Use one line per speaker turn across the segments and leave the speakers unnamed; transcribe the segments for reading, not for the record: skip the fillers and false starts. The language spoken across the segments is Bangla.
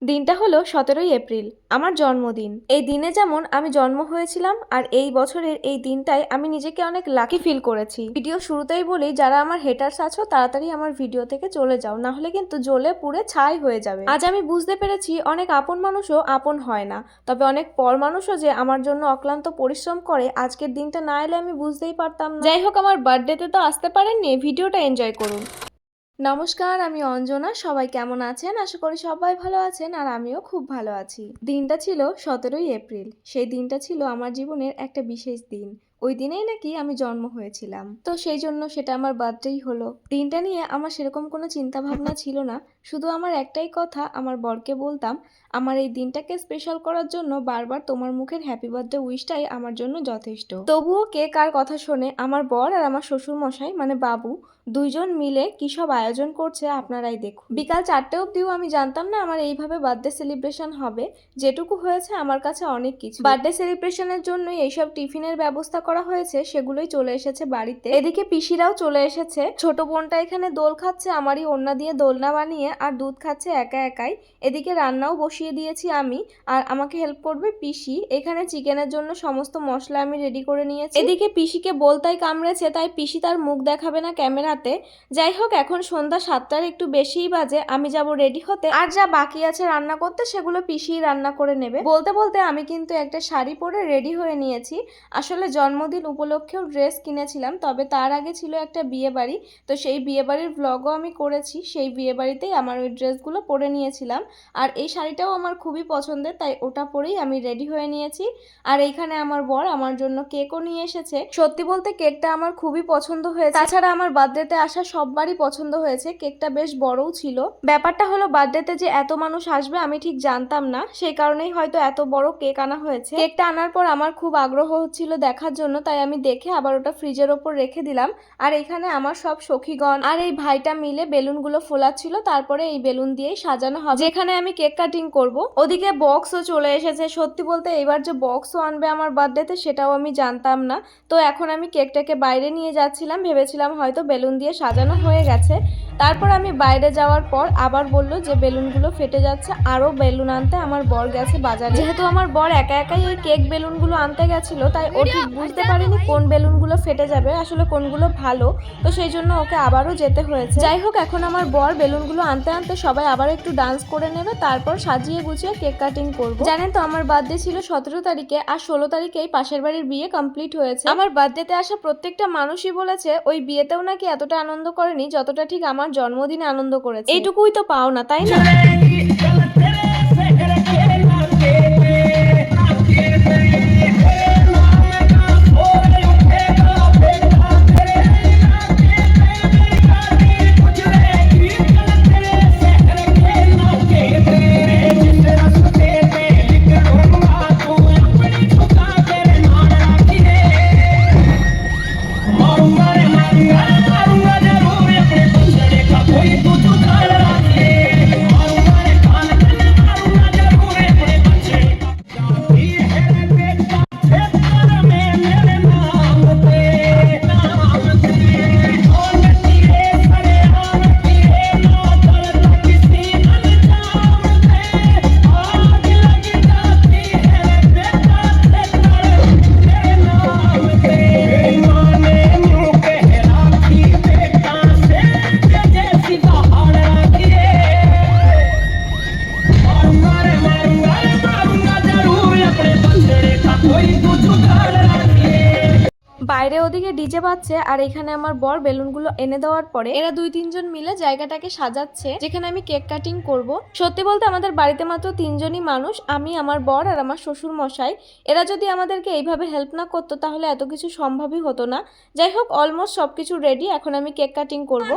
দিনটা হলো ১৭ই এপ্রিল, আমার জন্মদিন। এই দিনে যেমন আমি জন্ম হয়েছিলাম, আর এই বছরের এই দিনটায় আমি নিজেকে অনেক লাকি ফিল করেছি। ভিডিও শুরুতেই বলি, যারা আমার হেটার্স আছো তাড়াতাড়ি আমার ভিডিও থেকে চলে যাও, না হলে কিন্তু জ্বলে পুড়ে ছাই হয়ে যাবে। আজ আমি বুঝতে পেরেছি অনেক আপন মানুষও আপন হয় না, তবে অনেক পর মানুষও যে আমার জন্য অক্লান্ত পরিশ্রম করে, আজকের দিনটা না এলে আমি বুঝতেই পারতাম না। যাই হোক, আমার বার্থডেতে তো আসতে পারেননি, ভিডিওটা এনজয় করুন। নমস্কার, আমি অঞ্জনা। সবাই কেমন আছেন? আশা করি সবাই ভালো আছেন, আর আমিও খুব ভালো আছি। দিনটা ছিল ১৭ই এপ্রিল। সেই দিনটা ছিল আমার জীবনের একটা বিশেষ দিন। ওই দিনেই নাকি আমি জন্ম হয়েছিলাম, তো সেই জন্য সেটা আমার বার্থডেই হলো। দিনটা নিয়ে আমার সেরকম কোনো চিন্তা ভাবনা ছিল না, শুধু আমার একটাই কথা, আমার বরকে বলতাম আমার এই দিনটাকে স্পেশাল করার জন্য বারবার তোমার মুখের হ্যাপি বার্থডে উইশটাই আমার জন্য যথেষ্ট। তবুও কে কার কথা শোনে, আমার বর আর আমার শ্বশুর মশাই মানে বাবু দুইজন মিলে কি সব আয়োজন করছে আপনারাই দেখুন। বিকাল ৪টে অবধিও আমি জানতাম না আমার এইভাবে বার্থডে সেলিব্রেশন হবে। যেটুকু হয়েছে আমার কাছে অনেক কিছু। বার্থডে সেলিব্রেশনের জন্য এইসব টিফিনের ব্যবস্থা করা হয়েছে, সেগুলোই চলে এসেছে বাড়িতে। এদিকে পিসিরাও চলে এসেছে। ছোট বোনটা এখানে দোল খাচ্ছে আমারই ওড়না দিয়ে দোলনা বানিয়ে, আর দুধ খাচ্ছে একা একাই। এদিকে রান্নাও বসিয়ে দিয়েছি আমি, আর আমাকে হেল্প করবে পিসি। এখানে চিকেনের জন্য সমস্ত মশলা আমি রেডি করে নিয়েছি। এদিকে পিসিকে বলতাই কামড়েছে, তাই পিসি তার মুখ দেখাবে না ক্যামেরাতে। যাই হোক, এখন সন্ধ্যা ৭টার একটু বেশিই বাজে। আমি যাব রেডি হতে, আর যা বাকি আছে রান্না করতে সেগুলো পিসিই রান্না করে নেবে। বলতে বলতে আমি কিন্তু একটা শাড়ি পরে রেডি হয়ে নিয়েছি। আসলে জন্মদিন উপলক্ষেও ড্রেস কিনেছিলাম, তবে তার আগে ছিল একটা বিয়ে বাড়ি, তো সেই বিয়ে বাড়ির ভ্লগও আমি করেছি। সেই বিয়ে বাড়িতেই আমার ওই ড্রেসগুলো পরে নিয়েছিলাম, আর এই শাড়িটাও আমার খুবই পছন্দের, তাই ওটা পরেই আমি রেডি হয়ে নিয়েছি। আর এইখানে আমার বর আমার জন্য কেকও নিয়ে এসেছে। সত্যি বলতে কেকটা আমার খুবই পছন্দ হয়েছে। তাছাড়া আমার বার্থডেতে আসা সববারই পছন্দ হয়েছে। কেকটা বেশ বড়ও ছিল। ব্যাপারটা হলো, বার্থডেতে যে এত মানুষ আসবে আমি ঠিক জানতাম না, সেই কারণেই হয়তো এত বড় কেক আনা হয়েছে। কেকটা আনার পর আমার খুব আগ্রহ হচ্ছিল দেখার জন্য, তাই আমি দেখে আবার ওটা ফ্রিজের ওপর রেখে দিলাম। আর এখানে আমার সব সখীগণ আর এই ভাইটা মিলে বেলুনগুলো ফোলাচ্ছিল, তারপরে এই বেলুন দিয়েই সাজানো হবে যেখানে আমি কেক কাটিং করব। ওদিকে বক্সও চলে এসেছে। সত্যি বলতে এবার যে বক্সও আনবে আমার বার্থডেতে সেটাও আমি জানতাম না। তো এখন আমি কেকটাকে বাইরে নিয়ে যাচ্ছিলাম, ভেবেছিলাম হয়তো বেলুন দিয়ে সাজানো হয়ে গেছে। তারপর আমি বাইরে যাওয়ার পর আবার বলল যে বেলুনগুলো ফেটে যাচ্ছে, আরও বেলুন আনতে আমার বর গেছে বাজারে। যেহেতু আমার বর একা একাই এই কেক বেলুনগুলো আনতে গেছিল, তাই ও ঠিক বুঝতে পারেনি কোন বেলুনগুলো ফেটে যাবে, আসলে কোনগুলো ভালো, তো সেই জন্য ওকে আবারও যেতে হয়েছে। যাই হোক, এখন আমার বর বেলুনগুলো আনতে আনতে সবাই আবার একটু ডান্স করে নেবে, তারপর সাজিয়ে গুছিয়ে কেক কাটিং করবো। জানেন তো, আমার বার্থডে ছিল ১৭ তারিখে, আর ১৬ তারিখেই পাশের বাড়ির বিয়ে কমপ্লিট হয়েছে। আমার বার্থডেতে আসা প্রত্যেকটা মানুষই বলেছে ওই বিয়েতেও নাকি এতটা আনন্দ করেনি যতটা ঠিক আমার জন্মদিনে আনন্দ করেছে। এইটুকুই তো পাও না, তাই না? বাইরে ওদিকে ডিজে বাজছে, আর এখানে আমার বর বেলুনগুলো এনে দেওয়ার পরে এরা ২-৩ জন মিলে জায়গাটাকে সাজাচ্ছে যেখানে আমি কেক কাটিং করব। সত্যি বলতে আমাদের বাড়িতে মাত্র ৩ জনই মানুষ, আমি, আমার বর আর আমার শ্বশুর মশাই। এরা যদি আমাদেরকে এইভাবে হেল্প না করতো তাহলে এত কিছু সম্ভবই হতো না। যাই হোক, অলমোস্ট সবকিছু রেডি, এখন আমি কেক কাটিং করব।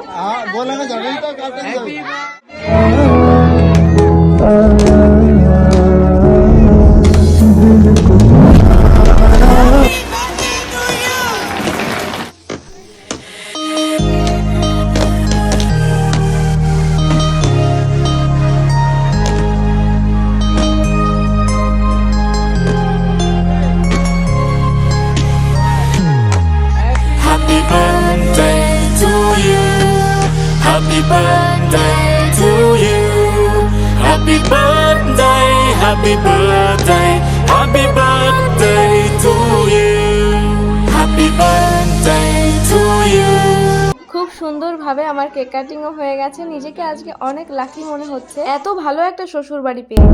Happy birthday to you. Happy birthday to you. Happy birthday, happy birthday to you. Happy birthday to you.
খুব সুন্দরভাবে আমার কেক কাটিংও হয়ে গেছে। নিজেকে আজকে অনেক লাকি মনে হচ্ছে এত ভালো একটা শ্বশুর বাড়ি পেয়ে।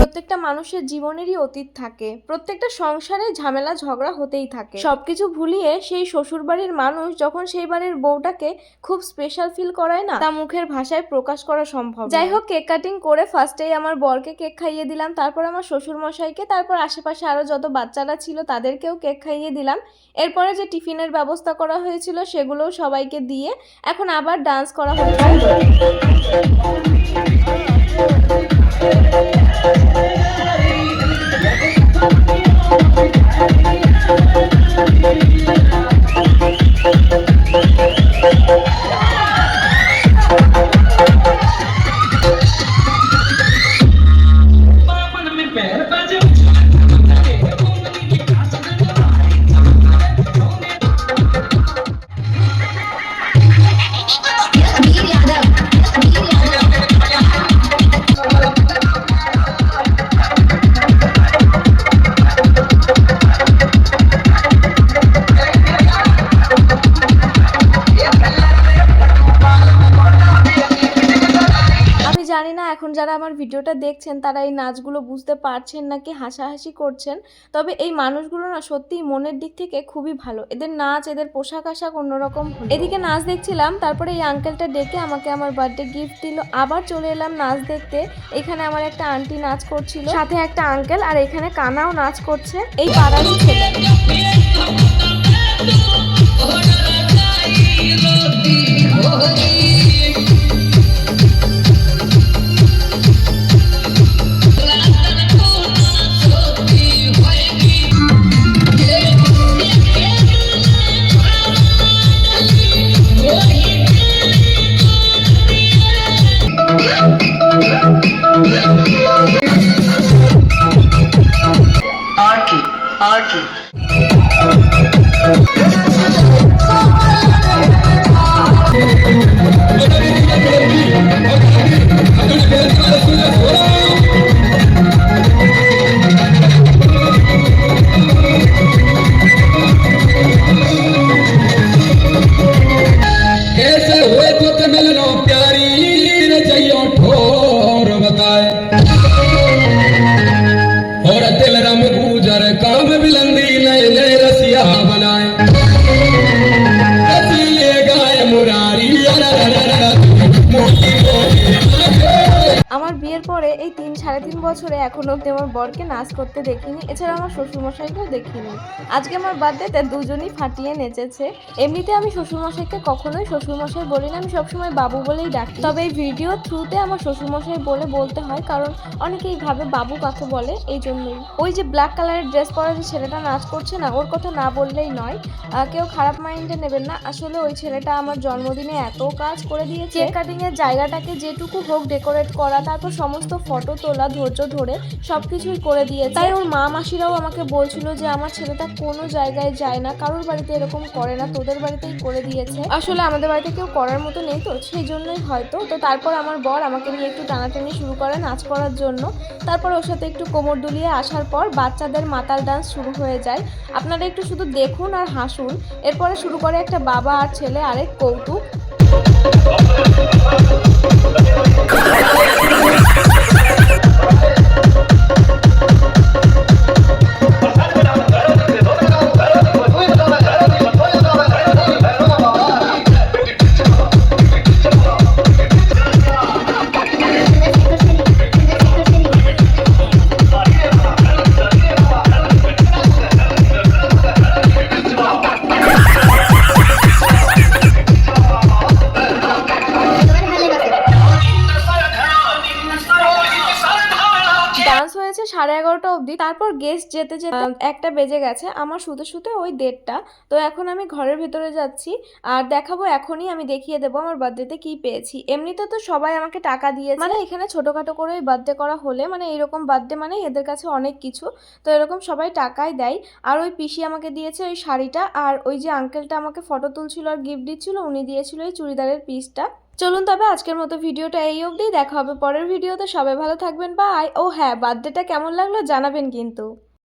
প্রত্যেকটা মানুষের জীবনেরই অতীত থাকে, প্রত্যেকটা সংসারে ঝামেলা ঝগড়া হতেই থাকে। সবকিছু ভুলিয়ে সেই শ্বশুর বাড়ির মানুষ যখন সেই বাড়ির বউটাকে খুব স্পেশাল ফিল করায় না, তা মুখের ভাষায় প্রকাশ করা সম্ভব। যাই হোক, কেক কাটিং করে ফার্স্টেই আমার বরকে কেক খাইয়ে দিলাম, তারপর আমার শ্বশুর মশাইকে, তারপর আশেপাশে আরো যত বাচ্চারা ছিল তাদেরকেও কেক খাইয়ে দিলাম। এরপরে যে টিফিনের ব্যবস্থা করা হয়েছিল সেগুলোও সবাইকে দিয়ে এখন আবার ডান্স করা হচ্ছে। জানি না এখন যারা আমার ভিডিওটা দেখছেন তারা এই নাচগুলো বুঝতে পারছেন নাকি হাসাহাসি করছেন, তবে এই মানুষগুলো না সত্যিই মনের দিক থেকে খুবই ভালো। এদের নাচ, এদের পোশাক আশাক অন্যরকম। এদিকে নাচ দেখছিলাম, তারপরে এই আঙ্কেলটা ডেকে আমাকে আমার বার্থডে গিফট দিল। আবার চলে এলাম নাচ দেখতে। এখানে আমার একটা আন্টি নাচ করছিল, সাথে একটা আঙ্কেল, আর এখানে কানাও নাচ করছে, এই পাড়ারই ছেলে।
Arky.
कैसे हुए तो मिलनो प्यारी रचैयो ठोर बताए और दिल रम गुजर काम बिलंदी नए नए रसिया बनाए रसीले गाय मुरारी
আমার বিয়ের পরে এই 3-3.5 বছরে এখন অব্দি আমার বরকে নাচ করতে দেখিনি, এছাড়া আমার শ্বশুরমশাইকেও দেখিনি। আজকে আমার বার্থডেতে দুজনই ফাটিয়ে নেচেছে। এমনিতে আমি শ্বশুরমশাইকে কখনোই শ্বশুরমশাই বলি না, আমি সবসময় বাবু বলেই ডাকি। তবে এই ভিডিও থ্রুতে আমার শ্বশুরমশাই বলতে হয়, কারণ অনেকেই ভাবে বাবু কাকে বলে, এই জন্যই। ওই যে ব্ল্যাক কালারের ড্রেস পরা যে ছেলেটা নাচ করছে না, ওর কথা না বললেই নয়। কেউ খারাপ মাইন্ডে নেবেন না, আসলে ওই ছেলেটা আমার জন্মদিনে এত কাজ করে দিয়েছে। কেক কাটিং এর জায়গাটাকে যেটুকু হোক ডেকোরেট করা, তারপর সমস্ত ফটো তোলা, ধৈর্য ধরে সবকিছুই করে দিয়েছে। তাই ওর মা মাসিরাও আমাকে বলছিল যে আমার ছেলেটা কোনো জায়গায় যায় না, কারোর বাড়িতে এরকম করে না, তোদের বাড়িতেই করে দিয়েছে। আসলে আমাদের বাড়িতে কেউ করার মতো নেই তো, সেই জন্যই হয়তো। তো তারপর আমার বর আমাকে নিয়ে একটু টানাটানি শুরু করে নাচ করার জন্য। তারপর ওর সাথে একটু কোমর দুলিয়ে আসার পর বাচ্চাদের মাতাল ডান্স শুরু হয়ে যায়। আপনারা একটু শুধু দেখুন আর হাসুন। এরপরে শুরু করে একটা বাবা আর ছেলে আরেক কৌতুক। ডান্স হয়েছে 11:30 অবধি। তারপর গেস্ট যেতে যেতে 1টা বেজে গেছে, আমার শুতে শুতে ওই 1:30টা। তো এখন আমি ঘরের ভেতরে যাচ্ছি আর দেখাবো, এখনই আমি দেখিয়ে দেবো আমার বার্থডেতে কি পেয়েছি। এমনিতে তো সবাই আমাকে টাকা দিয়েছে, মানে এখানে ছোটখাটো করে বার্থডে করা হলে, মানে এরকম বার্থডে মানে এদের কাছে অনেক কিছু, তো এরকম সবাই টাকাই দেয়। আর ওই পিসি আমাকে দিয়েছে ওই শাড়িটা, আর ওই যে আঙ্কেলটা আমাকে ফটো তুলছিল আর গিফট দিচ্ছিল, উনি দিয়েছিল এই চুড়িদারের পিসটা। চলুন তবে আজকের মতো ভিডিওটা এই অবধি, দেখা হবে পরের ভিডিওতে। সবাই ভালো থাকবেন, বাই। ও হ্যাঁ, বার্থডেটা কেমন লাগলো জানাবেন কিন্তু।